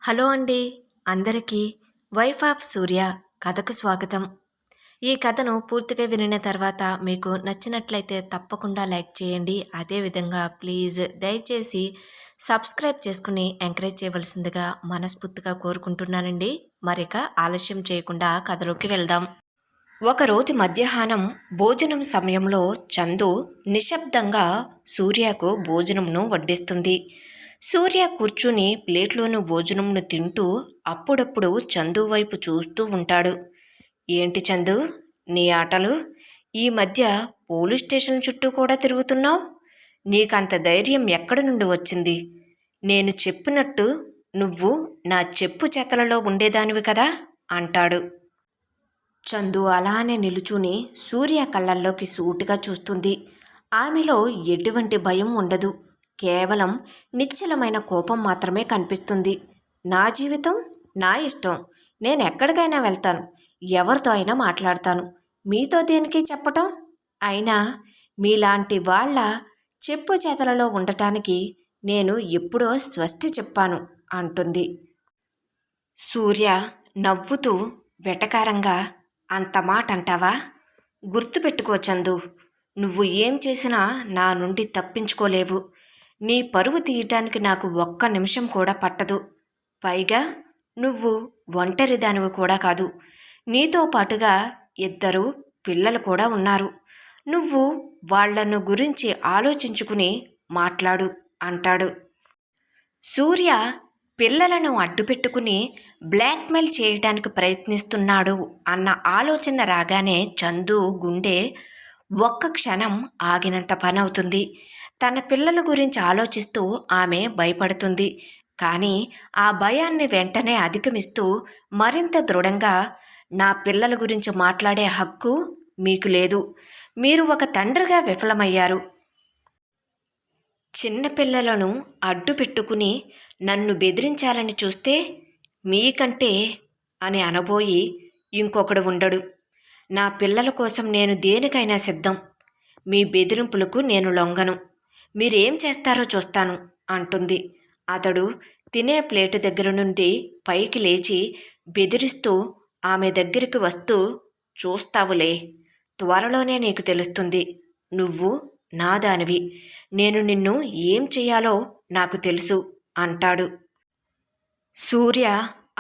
Hello అండి, అందరికీ wife of సూర్య కథకు స్వాగతం. ఈ కథను పూర్తిగా వినిన తర్వాత మీకు నచ్చినట్లయితే తప్పకుండా లైక్ చేయండి. అదేవిధంగా ప్లీజ్ దయచేసి సబ్స్క్రైబ్ చేసుకుని ఎంకరేజ్ చేయవలసిందిగా మనస్ఫూర్తిగా కోరుకుంటున్నానండి. మరిక ఆలస్యం చేయకుండా కథలోకి వెళ్దాం. ఒకరోజు మధ్యాహ్నం భోజనం సమయంలో చందు నిశ్శబ్దంగా సూర్యకు భోజనంను వడ్డిస్తుంది. సూర్య కూర్చుని ప్లేట్లోని భోజనంను తింటూ అప్పుడప్పుడు చందు వైపు చూస్తూ ఉంటాడు. ఏంటి చందు, నీ ఆటలు? ఈ మధ్య పోలీస్ స్టేషన్ చుట్టూ కూడా తిరుగుతున్నావు. నీకంత ధైర్యం ఎక్కడి నుండి వచ్చింది? నేను చెప్పినట్టు నువ్వు నా చెప్పు చేతలలో ఉండేదానివి కదా అంటాడు. చందు అలానే నిలుచుని సూర్య కళ్ళల్లోకి సూటిగా చూస్తుంది. ఆమెలో ఎటువంటి భయం ఉండదు. కేవలం నిశ్చలమైన కోపం మాత్రమే కనిపిస్తుంది. నా జీవితం నా ఇష్టం. నేను ఎక్కడికైనా వెళ్తాను, ఎవరితో అయినా మాట్లాడతాను. మీతో దేనికి చెప్పటం? అయినా మీలాంటి వాళ్ళ చెప్పు చేతలలో ఉండటానికి నేను ఎప్పుడో స్వస్తి చెప్పాను అంటుంది. సూర్య నవ్వుతూ వెటకారంగా, అంత మాట అంటావా? గుర్తుపెట్టుకో చందు, నువ్వు ఏం చేసినా నా నుండి తప్పించుకోలేవు. నీ పరువు తీయటానికి నాకు ఒక్క నిమిషం కూడా పట్టదు. పైగా నువ్వు ఒంటరిదానివి కూడా కాదు. నీతో పాటుగా 2 పిల్లలు కూడా ఉన్నారు. నువ్వు వాళ్లను గురించి ఆలోచించుకుని మాట్లాడు అంటాడు. సూర్య పిల్లలను అడ్డుపెట్టుకుని బ్లాక్మెయిల్ చేయడానికి ప్రయత్నిస్తున్నాడు అన్న ఆలోచన రాగానే చందు గుండె ఒక్క క్షణం ఆగినంత పనవుతుంది. తన పిల్లల గురించి ఆలోచిస్తూ ఆమె భయపడుతుంది. కానీ ఆ భయాన్ని వెంటనే అధిగమిస్తూ మరింత దృఢంగా, నా పిల్లల గురించి మాట్లాడే హక్కు మీకు లేదు. మీరు ఒక తండ్రిగా విఫలమయ్యారు. చిన్నపిల్లలను అడ్డు పెట్టుకుని నన్ను బెదిరించాలని చూస్తే మీకంటే అని అనబోయి ఇంకొకడు ఉండడు. నా పిల్లల కోసం నేను దేనికైనా సిద్ధం. మీ బెదిరింపులకు నేను లొంగను. మీరేం చేస్తారో చూస్తాను అంటుంది. అతడు తినే ప్లేటు దగ్గర నుండి పైకి లేచి బెదిరిస్తూ ఆమె దగ్గరికి వస్తూ, చూస్తావులే, త్వరలోనే నీకు తెలుస్తుంది. నువ్వు నా దానివి. నేను నిన్ను ఏం చేయాలో నాకు తెలుసు అంటాడు. సూర్య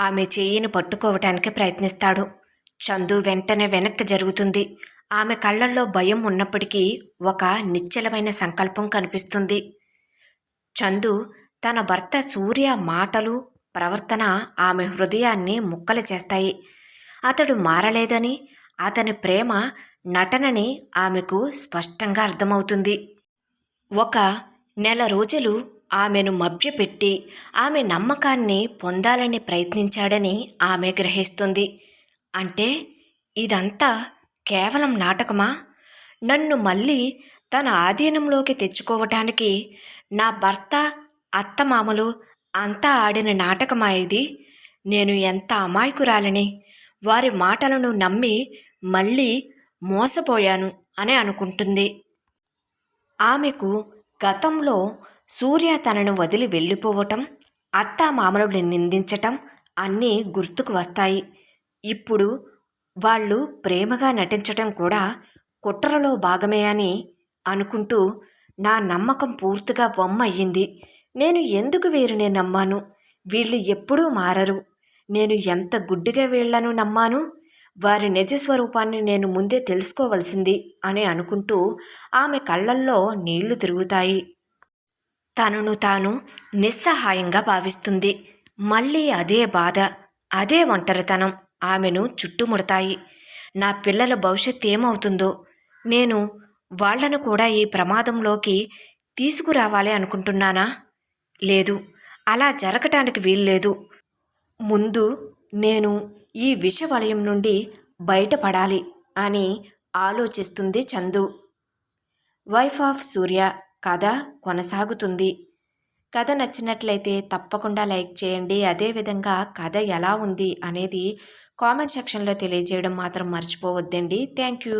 ఆమె చేయిని పట్టుకోవటానికి ప్రయత్నిస్తాడు. చందు వెంటనే వెనక్కి జరుగుతుంది. ఆమె కళ్ళల్లో భయం ఉన్నప్పటికీ ఒక నిశ్చలమైన సంకల్పం కనిపిస్తుంది. చందు తన భర్త సూర్య మాటలు, ప్రవర్తన ఆమె హృదయాన్ని ముక్కలు చేస్తాయి. అతడు మారలేదని, అతని ప్రేమ నటనని ఆమెకు స్పష్టంగా అర్థమవుతుంది. 1 నెల రోజులు ఆమెను మభ్యపెట్టి ఆమె నమ్మకాన్ని పొందాలని ప్రయత్నించాడని ఆమె గ్రహిస్తుంది. అంటే ఇదంతా కేవలం నాటకమా? నన్ను మళ్ళీ తన ఆధీనంలోకి తెచ్చుకోవటానికి నా భర్త, అత్తమామలు అంతా ఆడిన నాటకమా ఇది? నేను ఎంత అమాయకురాలిని! వారి మాటలను నమ్మి మళ్ళీ మోసపోయాను అని అనుకుంటుంది. ఆమెకు గతంలో సూర్య తనను వదిలి వెళ్ళిపోవటం, అత్తామామలను నిందించటం అన్నీ గుర్తుకు వస్తాయి. ఇప్పుడు వాళ్ళు ప్రేమగా నటించటం కూడా కుట్రలో భాగమే అని అనుకుంటూ నా నమ్మకం పూర్తిగా వమ్మయ్యింది. నేను ఎందుకు వీరిని నమ్మాను? వీళ్ళు ఎప్పుడూ మారరు. నేను ఎంత గుడ్డిగా వీళ్లను నమ్మాను? వారి నిజస్వరూపాన్ని నేను ముందే తెలుసుకోవలసింది అని అనుకుంటూ ఆమె కళ్ళల్లో నీళ్లు తిరుగుతాయి. తనను తాను నిస్సహాయంగా భావిస్తుంది. మళ్ళీ అదే బాధ, అదే ఒంటరితనం ఆమెను చుట్టుముడతాయి. నా పిల్లల భవిష్యత్ ఏమవుతుందో? నేను వాళ్లను కూడా ఈ ప్రమాదంలోకి తీసుకురావాలి అనుకుంటున్నానా? లేదు, అలా జరగటానికి వీల్లేదు. ముందు నేను ఈ విషవలయం నుండి బయటపడాలి అని ఆలోచిస్తుంది చందు. వైఫ్ ఆఫ్ సూర్య కథ కొనసాగుతుంది. కథ నచ్చినట్లయితే తప్పకుండా లైక్ చేయండి. అదేవిధంగా కథ ఎలా ఉంది అనేది కామెంట్ సెక్షన్లో తెలియజేయడం మాత్రం మర్చిపోవద్దండి. Thank you.